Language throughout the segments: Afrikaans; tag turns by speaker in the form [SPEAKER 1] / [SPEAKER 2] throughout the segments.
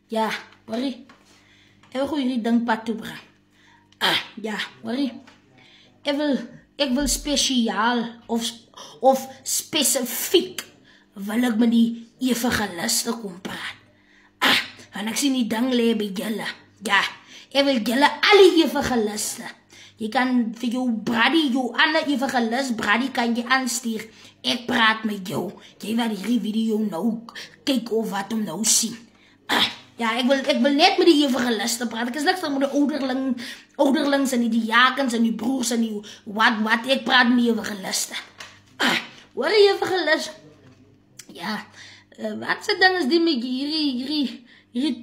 [SPEAKER 1] Ja, worry. Ek wil hierdie ding pad toe bring. Ja, worry. Ek wil spesiaal of spesifiek wil ek met die ewige liste kom praat. En ek sien die ding lê by julle. Ja, ek wil julle al die ewige liste. Jy kan vir jou Brady, jou ander ewige list, Brady kan jy aanstuur. Ek praat met jou. Jy wat hierdie video nou kyk of wat om nou sien. Ja, ek wil net met die ewige liste praat. Ek is niks van die ouderlings en die diakens en die broers en die wat ek praat met die ewige liste. Hoor die ewige list? Ja, wat se ding is die met hierdie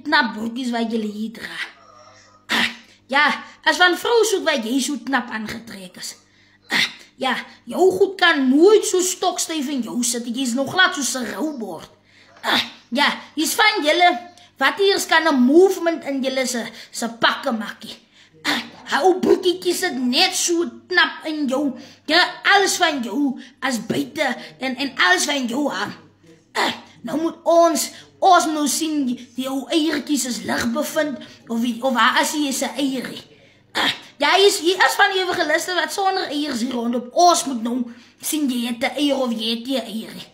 [SPEAKER 1] knap broekies wat julle hier dra? Ja, as van vrou soek wat jy so knap aangetrek is. Ja, jou goed kan nooit so stokstyf in jou sit. Jy is nog glad soos 'n roubord. Ja, is van julle wat eers kan 'n movement in julle se pakke maakie. Hou broekietjies sit net so knap in jou. Ja, alles van jou as buite en alles van jou aan. Nou moet ons nou sien die jou eiertjies is lig bevind of waar as jy is 'n eierie. Ja, jy is van die ewige liste wat sonder eiers hier rondop. Ons moet nou sien jy het 'n eier of jy het 'n eierie.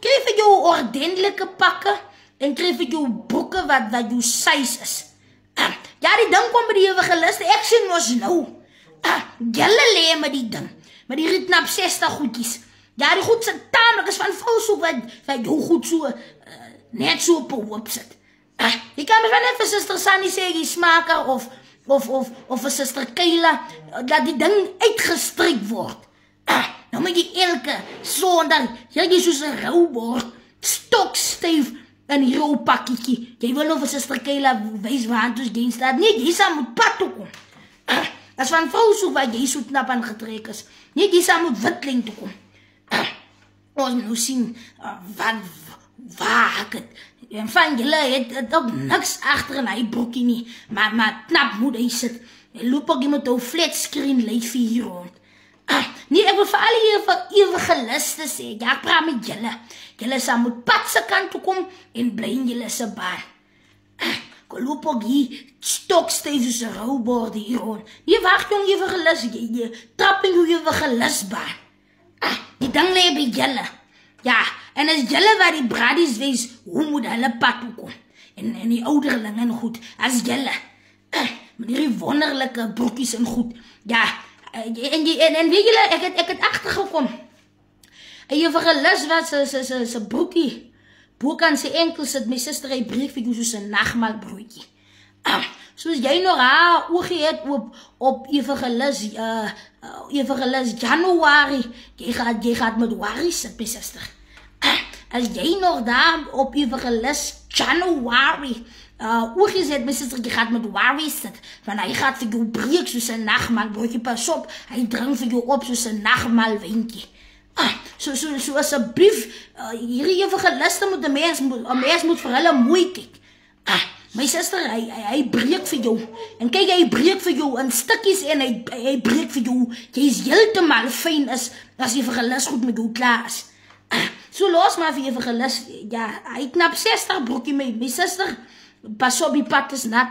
[SPEAKER 1] Kry vir jou ordentlike pakke en kry vir jou broeke wat jou size is. Ja, die ding kom by die ewige liste. Ek sien mos nou. Julle lê met die ding. Met die knap 60 goedjies. Ja, die goed se taamlik is van vrou so wat jou goed so net so op hoop sit. Jy kan maar net vir Suster Sandy sê jy smaker of vir Suster Kayla dat die ding uitgestryk word. Nou moet jy elke Sondag jy soos 'n roubord stokstyf in die rou pakkietjie. Jy wil nou vir Suster Kayla wys waar toe jy staat. Nee, jy sal moet pad toe kom. As van vrou so wat jy so knap aangetrek is. Nee, jy sal moet witling toe kom. Ons nou sien waar ek het. En van julle het ook niks agter in hy broekie nie. Maar knap moet hy sit. Hy loop ook iemand op flat screen lyk vir hier rond. Nee, ek wil vir al die ewige liste sê. Ja, ek praat met julle. Julle sal moet pad se kant toe kom en bly in julle se baan. Ek loop ook hier stokstyf soos 'n roubord hier rond. Nee, wag jong ewige lis. Jy trap in jou ewige lisbaan. Die ding lê by julle. Ja, en as julle wat die bradies wees, hoe moet hulle pad toe kom? En die ouderling en goed, as julle. Met die wonderlike broekies en goed. Ja, en weet julle, ek het agtergekom. 'n ewige lis wat se broekie boek aan sy enkel sit, my suster hy breek vir jou soos 'n nagmaal broodjie. Soos jy nog haar oogie het op ewige lis Januarie, jy gaat met worry sit, my suster. As jy nog daar op ewige lis Januarie oogies het, my suster, jy gaat met worry sit, want hy gaat vir jou breek soos 'n nagmaal broodjie, pas op, hy drink vir jou op soos 'n nagmaal windjie. So asseblief, hierdie ewige liste moet 'n mens moet vir hulle mooi kyk. My suster, hy breek vir jou. En kyk, hy breek vir jou in stukkies en hy breek vir jou. Jy is heeltemal fyn as ewige lis goed met jou klaar is. So los maar vir ewige lis. Ja, hy knap 60 broekie my suster. Pas op, die pad is nat.